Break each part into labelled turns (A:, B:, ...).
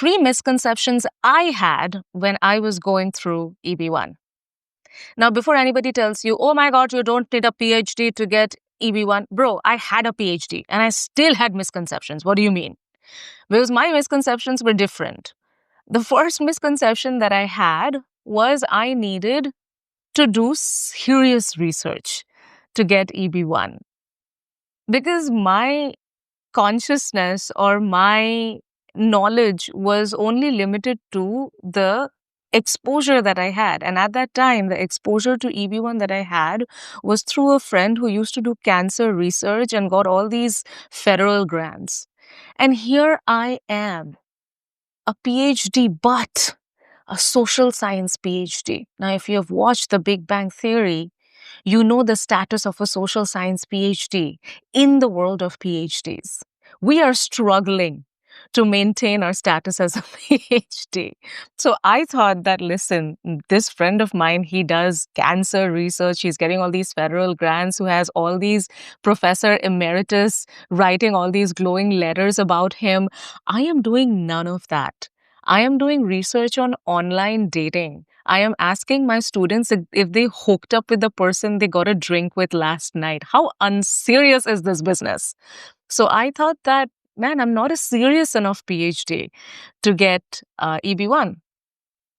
A: three misconceptions I had when I was going through EB1. Now, before anybody tells you, oh my God, you don't need a PhD to get EB1, bro, I had a PhD and I still had misconceptions. What do you mean? Because my misconceptions were different. The first misconception that I had was I needed to do serious research to get EB1. Because my consciousness or my knowledge was only limited to the exposure that I had. And at that time, the exposure to EB1 that I had was through a friend who used to do cancer research and got all these federal grants. And here I am, a PhD, but a social science PhD. Now, if you have watched The Big Bang Theory, you know the status of a social science PhD in the world of PhDs. We are struggling to maintain our status as a PhD. So I thought that, listen, this friend of mine, he does cancer research. He's getting all these federal grants, who has all these professor emeritus writing all these glowing letters about him. I am doing none of that. I am doing research on online dating. I am asking my students if they hooked up with the person they got a drink with last night. How unserious is this business? So I thought that, man, I'm not a serious enough PhD to get EB1.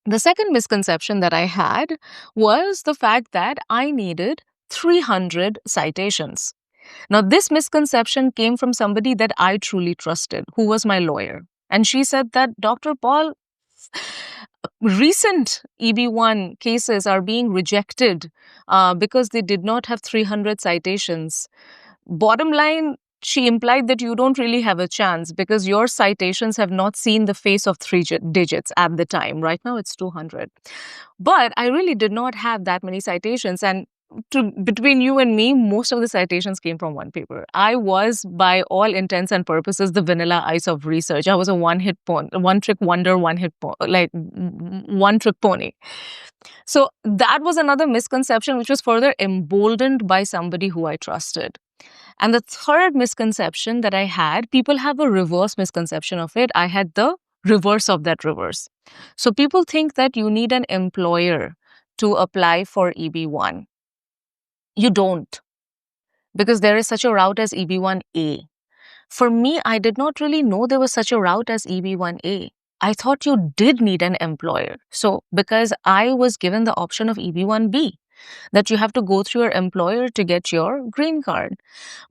A: The second misconception that I had was the fact that I needed 300 citations. Now, this misconception came from somebody that I truly trusted, who was my lawyer. And she said that, Dr. Paul, recent EB1 cases are being rejected because they did not have 300 citations. Bottom line, she implied that you don't really have a chance because your citations have not seen the face of three digits at the time. Right now, it's 200. But I really did not have that many citations. And between you and me, most of the citations came from one paper. I was, by all intents and purposes, the Vanilla Ice of research. I was a one-trick wonder, one-trick pony. So that was another misconception, which was further emboldened by somebody who I trusted. And the third misconception that I had, people have a reverse misconception of it. I had the reverse of that reverse. So people think that you need an employer to apply for EB1. You don't, because there is such a route as EB1A. For me, I did not really know there was such a route as EB1A. I thought you did need an employer. So because I was given the option of EB1B, that you have to go through your employer to get your green card.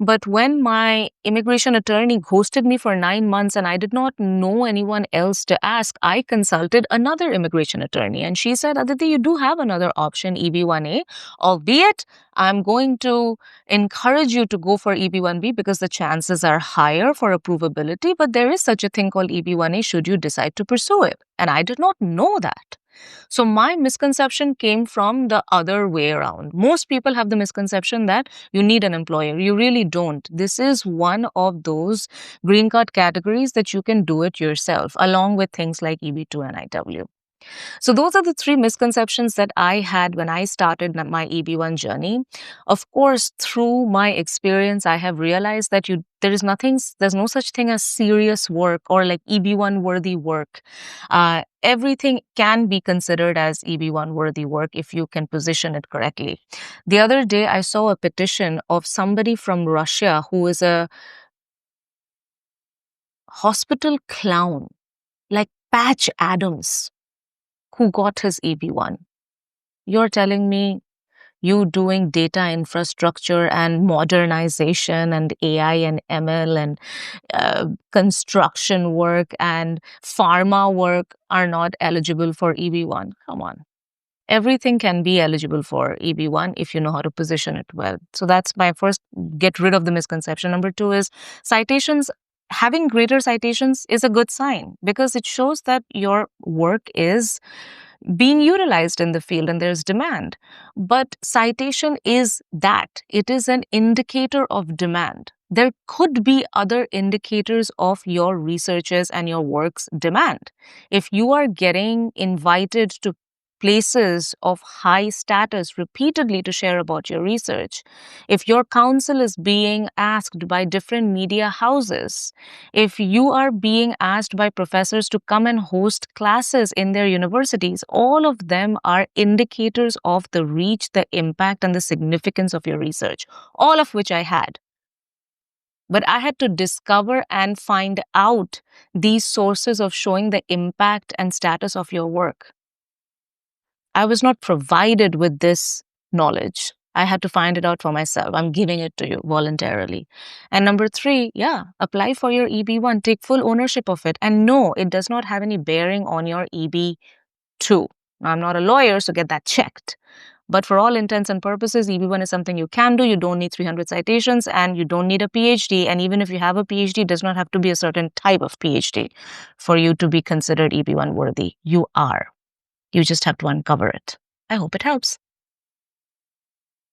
A: But when my immigration attorney ghosted me for 9 months and I did not know anyone else to ask, I consulted another immigration attorney. And she said, Aditi, you do have another option, EB1A, albeit I'm going to encourage you to go for EB1B because the chances are higher for approvability. But there is such a thing called EB1A should you decide to pursue it. And I did not know that. So my misconception came from the other way around. Most people have the misconception that you need an employer. You really don't. This is one of those green card categories that you can do it yourself, along with things like EB2 and IW. So those are the three misconceptions that I had when I started my EB1 journey. Of course, through my experience, I have realized that there's no such thing as serious work or like EB1 worthy work. Everything can be considered as EB1 worthy work if you can position it correctly. The other day, I saw a petition of somebody from Russia who is a hospital clown, like Patch Adams, who got his EB1. You're telling me you doing data infrastructure and modernization and AI and ML and construction work and pharma work are not eligible for EB1? Come on. Everything can be eligible for EB1 if you know how to position it well. So that's my first, get rid of the misconception. Number two is citations. Having greater citations is a good sign because it shows that your work is being utilized in the field and there's demand. But citation is that. It is an indicator of demand. There could be other indicators of your researches and your work's demand. If you are getting invited to places of high status repeatedly to share about your research, if your counsel is being asked by different media houses, if you are being asked by professors to come and host classes in their universities, all of them are indicators of the reach, the impact, and the significance of your research, all of which I had. But I had to discover and find out these sources of showing the impact and status of your work. I was not provided with this knowledge. I had to find it out for myself. I'm giving it to you voluntarily. And number 3, apply for your EB1. Take full ownership of it. And no, it does not have any bearing on your EB2. Now, I'm not a lawyer, so get that checked. But for all intents and purposes, EB1 is something you can do. You don't need 300 citations and you don't need a PhD. And even if you have a PhD, it does not have to be a certain type of PhD for you to be considered EB1 worthy. You are. You just have to uncover it. I hope it helps.